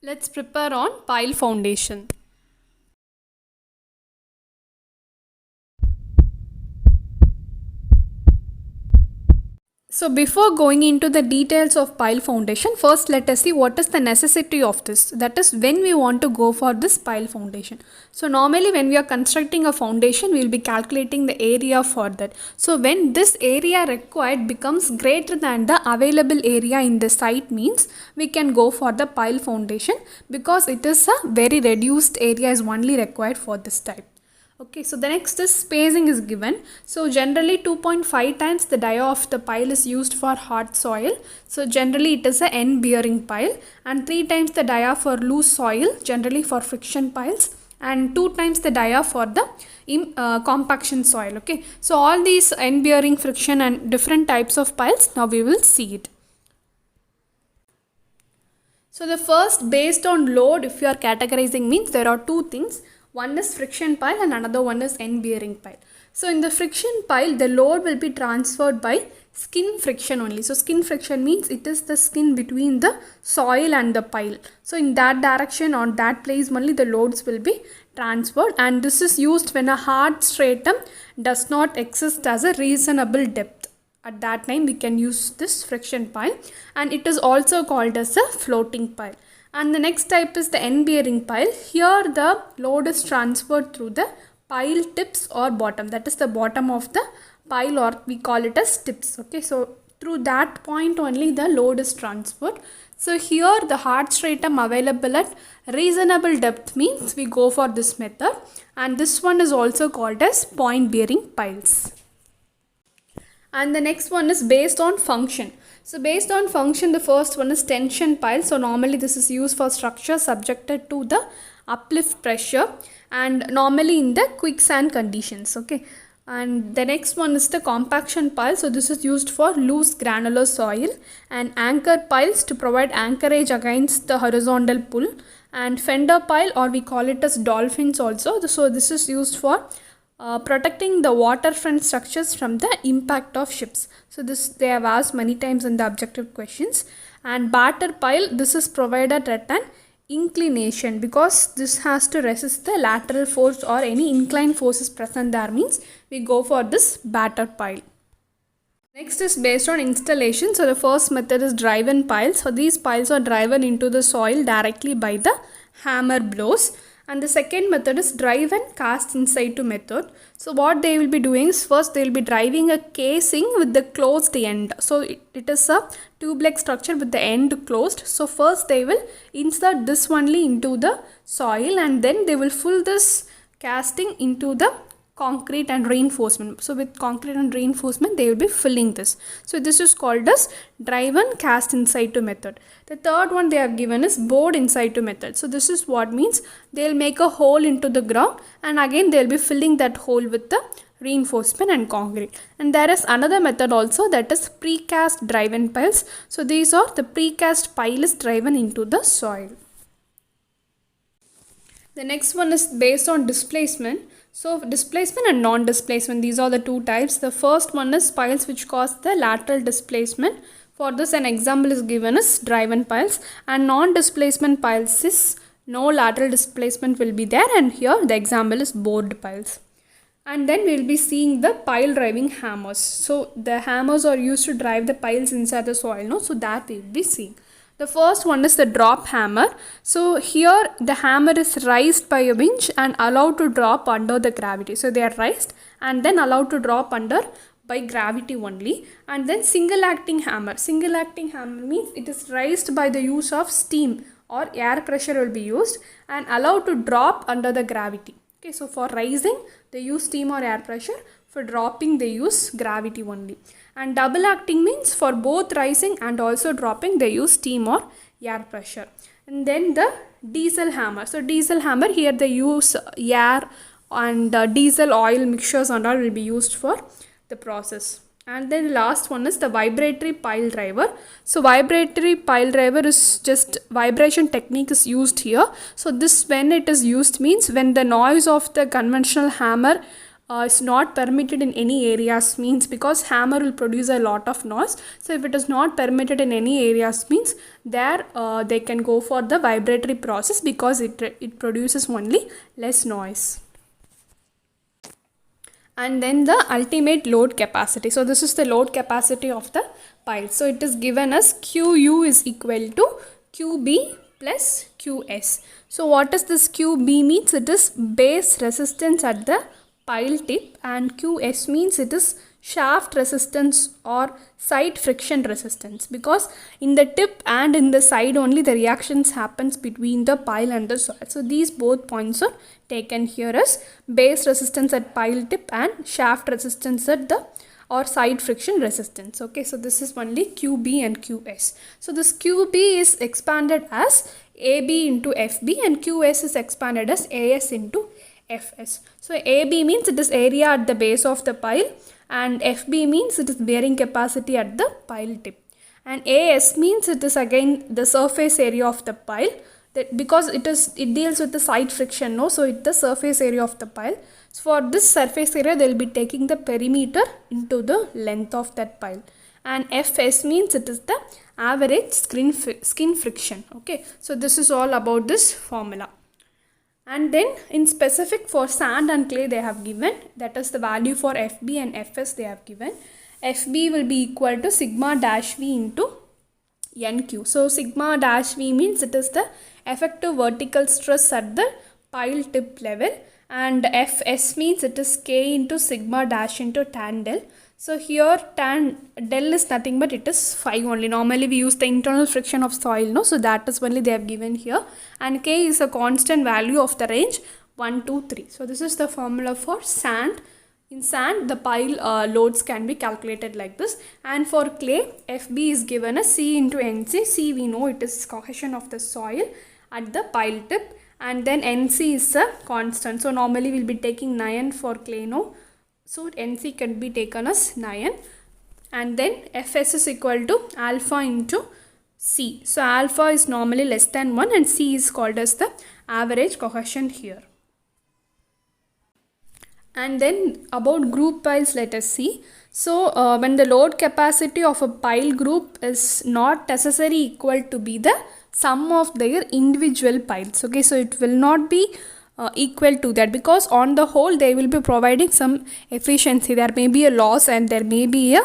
Let's prepare on pile foundation. So before going into the details of pile foundation, first let us see what is the necessity of this. That is when we want to go for this pile foundation. So normally when we are constructing a foundation, we will be calculating the area for that. So when this area required becomes greater than the available area in the site means we can go for the pile foundation because it is a very reduced area is only required for this type. Okay, so the next is spacing is given. So generally 2.5 times the dia of the pile is used for hard soil. So generally it is a end bearing pile, and 3 times the dia for loose soil, generally for friction piles, and 2 times the dia for the compaction soil. Okay, so all these end bearing, friction and different types of piles, now we will see it. So the first, based on load, if you are categorizing, means there are two things. One is friction pile and another one is end bearing pile. So in the friction pile, the load will be transferred by skin friction only. So skin friction means it is the skin between the soil and the pile. So in that direction, on that place only the loads will be transferred, and this is used when a hard stratum does not exist as a reasonable depth. At that time we can use this friction pile, and it is also called as a floating pile. And the next type is the end bearing pile. Here the load is transferred through the pile tips or bottom, that is the bottom of the pile, or we call it as tips. Okay, so through that point only the load is transferred. So here the hard stratum available at reasonable depth means we go for this method, and this one is also called as point bearing piles. And the next one is based on function. So based on function, the first one is tension pile. So normally this is used for structure subjected to the uplift pressure, and normally in the quicksand conditions. Okay, and the next one is the compaction pile. So this is used for loose granular soil, and anchor piles to provide anchorage against the horizontal pull, and fender pile, or we call it as dolphins also. So this is used for protecting the waterfront structures from the impact of ships. So this they have asked many times in the objective questions. And batter pile, this is provided at an inclination because this has to resist the lateral force or any inclined forces present there, means we go for this batter pile. Next is based on installation. So the first method is driven piles. So these piles are driven into the soil directly by the hammer blows. And the second method is drive and cast in situ method. So what they will be doing is, first they will be driving a casing with the closed end. So it is a tube-like structure with the end closed. So first they will insert this only into the soil, and then they will fill this casting into the concrete and reinforcement. So with concrete and reinforcement they will be filling this. So this is called as drive and cast in situ method. The third one they have given is bored in situ method. So this is what means they will make a hole into the ground, and again they will be filling that hole with the reinforcement and concrete. And there is another method also, that is precast driven piles. So these are the precast pile is driven into the soil. The next one is based on displacement. So displacement and non-displacement, these are the two types. The first one is piles which cause the lateral displacement. For this an example is given as driven piles, and non-displacement piles is no lateral displacement will be there, and here the example is bored piles. And then we will be seeing the pile driving hammers. So the hammers are used to drive the piles inside the soil, no? So that we will be seeing. The first one is the drop hammer. So here the hammer is raised by a winch and allowed to drop under the gravity. So they are raised and then allowed to drop under by gravity only. And then single acting hammer. Single acting hammer means it is raised by the use of steam or air pressure will be used and allowed to drop under the gravity. Okay, so for raising they use steam or air pressure. For dropping they use gravity only. And double acting means for both rising and also dropping they use steam or air pressure. And then the diesel hammer. So diesel hammer, here they use air and diesel oil mixtures and all will be used for the process. And then last one is the vibratory pile driver. So vibratory pile driver is just vibration technique is used here. So this when it is used means when the noise of the conventional hammer is not permitted in any areas means, because hammer will produce a lot of noise. So if it is not permitted in any areas means, there they can go for the vibratory process, because it produces only less noise. And then the ultimate load capacity. So this is the load capacity of the pile. So it is given as QU is equal to QB plus QS. So what does this QB means? It is base resistance at the pile tip, and QS means it is shaft resistance or side friction resistance, because in the tip and in the side only the reactions happens between the pile and the soil. So these both points are taken here as base resistance at pile tip and shaft resistance at the or side friction resistance. Okay, so this is only QB and QS. So this QB is expanded as AB into FB, and QS is expanded as AS into FS. So AB means it is area at the base of the pile, and FB means it is bearing capacity at the pile tip, and AS means it is again the surface area of the pile, that because it deals with the side friction, no, so it's the surface area of the pile. So for this surface area they will be taking the perimeter into the length of that pile, and FS means it is the average skin friction. Okay, so this is all about this formula. And then in specific for sand and clay they have given, that is the value for FB and FS they have given. FB will be equal to sigma dash V into NQ. So sigma dash V means it is the effective vertical stress at the pile tip level, and Fs means it is K into sigma dash into tan del. So here tan del is nothing but it is 5 only. Normally we use the internal friction of soil, no, so that is only they have given here, and K is a constant value of the range 1, 2, 3. So this is the formula for sand. In sand the pile loads can be calculated like this, and for clay FB is given as C into NC. C we know it is cohesion of the soil at the pile tip, and then NC is a constant. So normally we will be taking 9 for clay, no, so NC can be taken as 9, and then Fs is equal to alpha into C. So alpha is normally less than 1 and C is called as the average cohesion here. And then about group piles, let us see. So when the load capacity of a pile group is not necessarily equal to be the sum of their individual piles. Okay, so it will not be equal to that, because on the whole they will be providing some efficiency. There may be a loss and there may be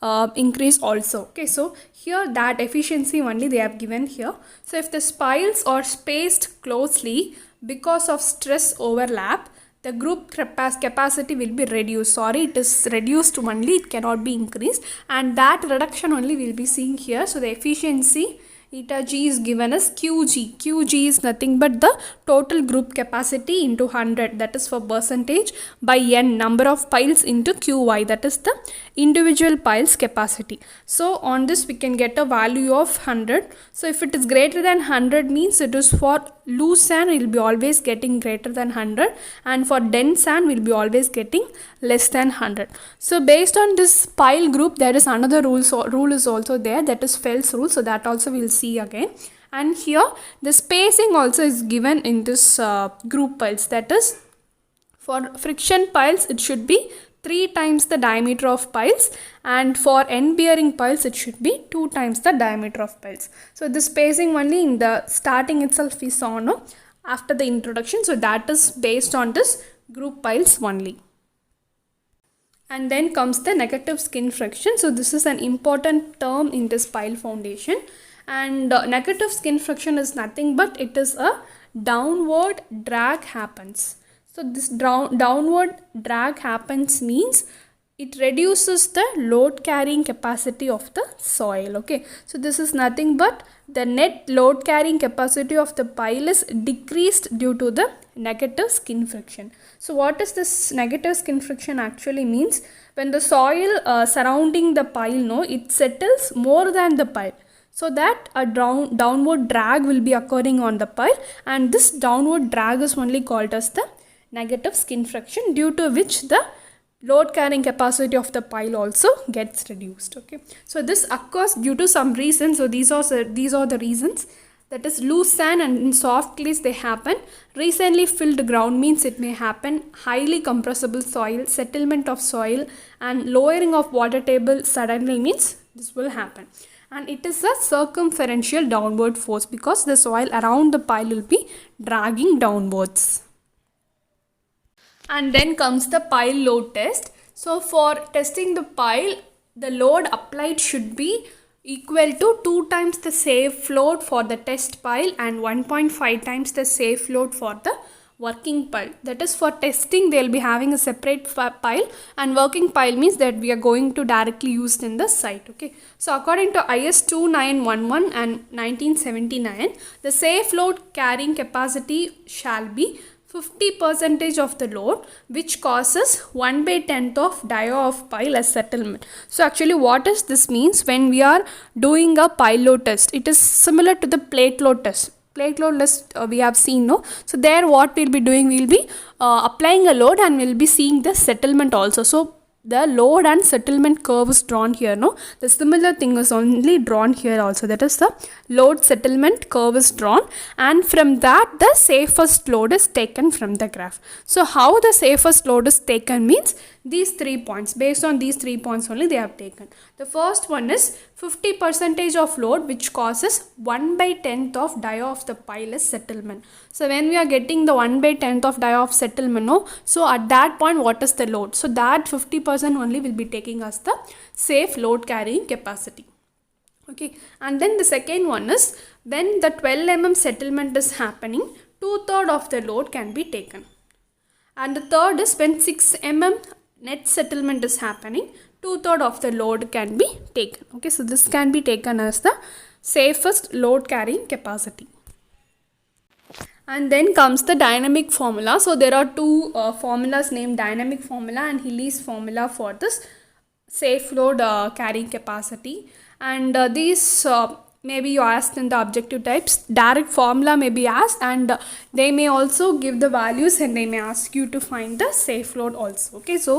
a increase also. Okay, so here that efficiency only they have given here. So if the piles are spaced closely because of stress overlap, the group capacity will be reduced. Sorry, it is reduced only, it cannot be increased, and that reduction only we will be seeing here. So the efficiency eta G is given as QG. QG is nothing but the total group capacity into 100, that is for percentage, by N, number of piles, into QY, that is the individual piles capacity. So on this we can get a value of 100. So if it is greater than 100 means it is for loose sand we will be always getting greater than 100, and for dense sand we will be always getting less than 100. So based on this pile group there is another rule is also there, that is Fels rule. So that also we will see again. And here the spacing also is given in this group piles, that is for friction piles it should be 3 times the diameter of piles, and for end bearing piles it should be 2 times the diameter of piles. So the spacing only in the starting itself we saw, no, after the introduction. So that is based on this group piles only. And then comes the negative skin friction. So this is an important term in this pile foundation, and negative skin friction is nothing but it is a downward drag happens. So this downward drag happens means it reduces the load carrying capacity of the soil. Okay, so this is nothing but the net load carrying capacity of the pile is decreased due to the negative skin friction. So what is this negative skin friction actually means? When the soil surrounding the pile, no, it settles more than the pile, so that a downward drag will be occurring on the pile, and this downward drag is only called as the negative skin friction, due to which the load carrying capacity of the pile also gets reduced. Okay, so this occurs due to some reasons. So these are the reasons. that is loose sand and in soft clays they happen. Recently filled ground means it may happen. Highly compressible soil, settlement of soil and lowering of water table suddenly means this will happen. And it is a circumferential downward force because the soil around the pile will be dragging downwards. And then comes the pile load test. So for testing the pile, the load applied should be equal to 2 times the safe load for the test pile and 1.5 times the safe load for the working pile. That is, for testing they will be having a separate pile, and working pile means that we are going to directly use in the site. Okay, so according to IS 2911 and 1979, the safe load carrying capacity shall be 50% of the load, which causes 1/10 of dia of pile as settlement. So actually what does this means? When we are doing a pile load test, it is similar to the plate load test. Plate load test we have seen, no? So there what we'll be doing, we'll be applying a load and we'll be seeing the settlement also. So the load and settlement curve is drawn here, no? The similar thing is only drawn here also. That is, the load settlement curve is drawn, and from that the safest load is taken from the graph. So how the safest load is taken means these 3 points. Based on these 3 points only they have taken. The first one is 50% of load, which causes 1/10 of dia of the pile as settlement. So when we are getting the 1/10 of dia of settlement, no? So at that point what is the load? So that 50% only will be taking us the safe load carrying capacity. Okay, and then the second one is when the 12 mm settlement is happening, 2/3 of the load can be taken. And the third is when 6 mm net settlement is happening, 2/3 of the load can be taken. Okay, so this can be taken as the safest load carrying capacity. And then comes the dynamic formula. So there are two formulas named dynamic formula and Hilly's formula for this safe load carrying capacity. And these may be asked in the objective types. Direct formula may be asked, and they may also give the values and they may ask you to find the safe load also. Okay, so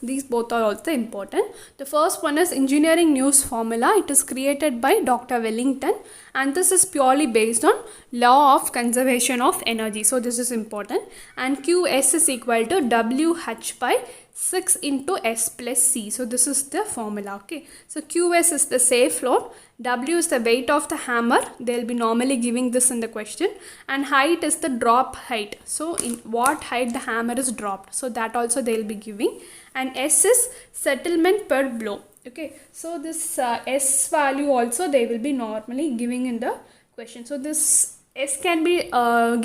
these both are also important. The first one is engineering news formula. It is created by Dr. Wellington, and this is purely based on law of conservation of energy. So this is important. And QS is equal to WH by 6 into S plus C. So this is the formula. Okay, so QS is the safe load, W is the weight of the hammer. They will be normally giving this in the question, and height is the drop height. So in what height the hammer is dropped, so that also they will be giving. And S is settlement per blow. Okay, so this S value also they will be normally giving in the question. So this S can be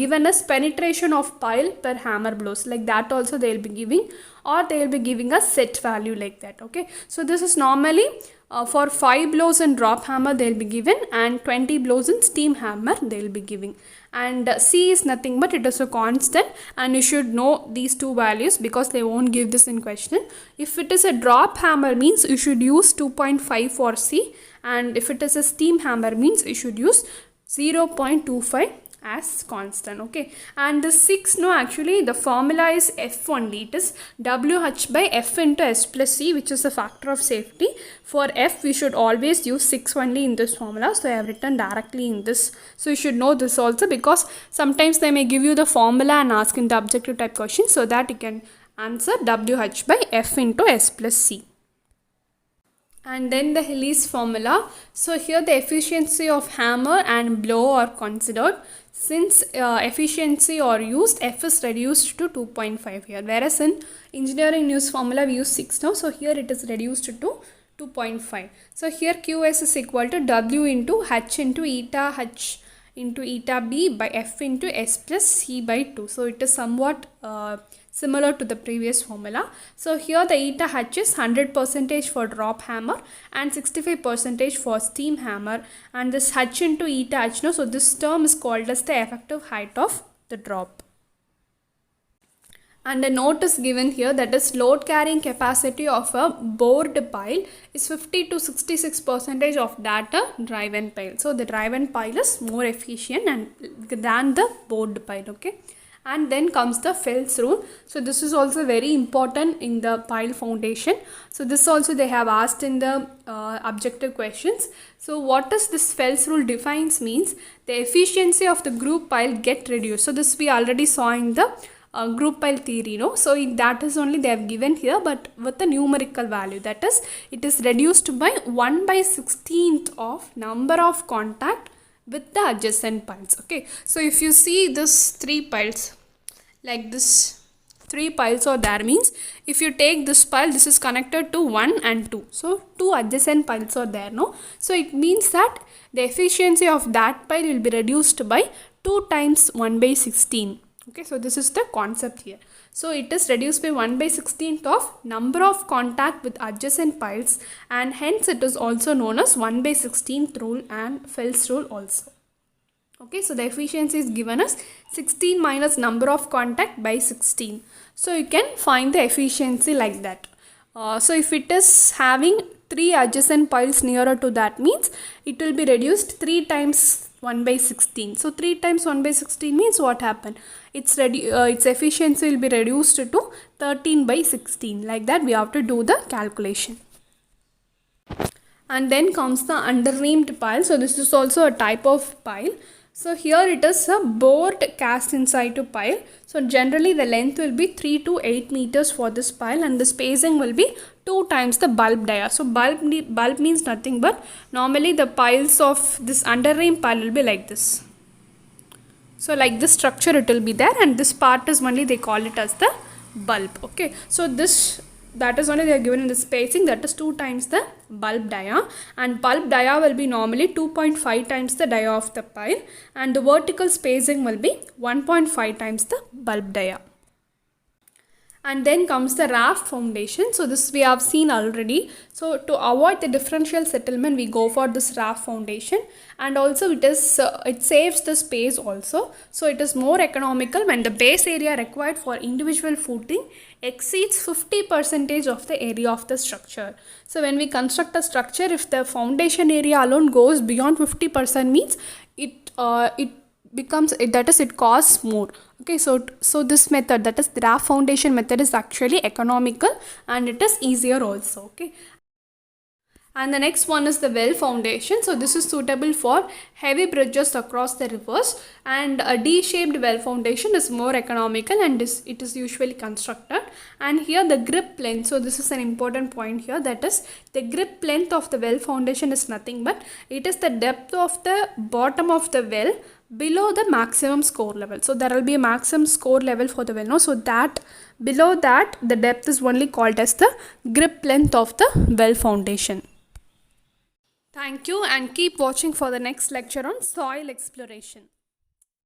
given as penetration of pile per hammer blows, like that also they will be giving, or they will be giving a set value like that. Okay, so this is normally for 5 blows in drop hammer they will be given, and 20 blows in steam hammer they will be giving. And C is nothing but it is a constant, and you should know these two values because they won't give this in question. If it is a drop hammer means you should use 2.5 for C, and if it is a steam hammer means you should use 0.25 as constant. Okay, and the 6, no, actually the formula is F only. It is WH by F into S plus C, which is a factor of safety. For F we should always use 6 only in this formula, so I have written directly in this. So you should know this also, because sometimes they may give you the formula and ask in the objective type question, so that you can answer WH by F into S plus C. And then the Hilly's formula. So here the efficiency of hammer and blow are considered. Since efficiency are used, F is reduced to 2.5 here, whereas in engineering news formula we use 6 now, so here it is reduced to 2.5. So here QS is equal to W into H into eta H into eta B by F into S plus C by 2. So it is somewhat similar to the previous formula. So here the eta H is 100% for drop hammer and 65% for steam hammer, and this H into eta H, no, so this term is called as the effective height of the drop. And a note is given here, that is load carrying capacity of a bored pile is 50 to 66% of data driven pile. So the driven pile is more efficient and than the bored pile. Okay, And then comes the Fels rule. So this is also very important in the pile foundation. So this also they have asked in the objective questions. So what does this Fels rule defines means the efficiency of the group pile get reduced. So this we already saw in the group pile theory, no? So that is only they have given here, but with a numerical value, that is it is reduced by 1/16th of number of contact with the adjacent piles. Okay, so if you see this 3 piles, like this 3 piles are there, means if you take this pile, this is connected to 1 and 2, so 2 adjacent piles are there, no? So it means that the efficiency of that pile will be reduced by 2 times 1/16. Okay, so this is the concept here. So it is reduced by 1/16th of number of contact with adjacent piles, and hence it is also known as 1/16th rule and Fels rule also. Okay, so the efficiency is given as 16 minus number of contact by 16. So you can find the efficiency like that. So if it is having 3 adjacent piles nearer to that, means it will be reduced 3 times 1/16. So 3 times 1/16 means what happened? Its efficiency will be reduced to 13/16. Like that we have to do the calculation. And then comes the underreamed pile. So this is also a type of pile. So here it is a board cast in situ pile. So generally the length will be 3 to 8 meters for this pile, and the spacing will be 2 times the bulb dia. So bulb means nothing but normally the piles of this underream pile will be like this. So like this structure it will be there, and this part is only they call it as the bulb. Okay, so this that is only they are given in the spacing, that is 2 times the bulb dia, and bulb dia will be normally 2.5 times the dia of the pile, and the vertical spacing will be 1.5 times the bulb dia. And then comes the raft foundation. So this we have seen already. So to avoid the differential settlement, we go for this raft foundation, and also it saves the space also. So it is more economical when the base area required for individual footing exceeds 50% of the area of the structure. So when we construct a structure, if the foundation area alone goes beyond 50%, means it becomes it costs more. Okay, so this method, that is the raft foundation method, is actually economical and it is easier also. Okay, and the next one is the well foundation. So this is suitable for heavy bridges across the rivers, and a D-shaped well foundation is more economical and it is usually constructed. And here the grip length, so this is an important point here, that is the grip length of the well foundation is nothing but it is the depth of the bottom of the well below the maximum score level. So there will be a maximum score level for the well, no? So that below that the depth is only called as the grip length of the well foundation. Thank you, and keep watching for the next lecture on soil exploration.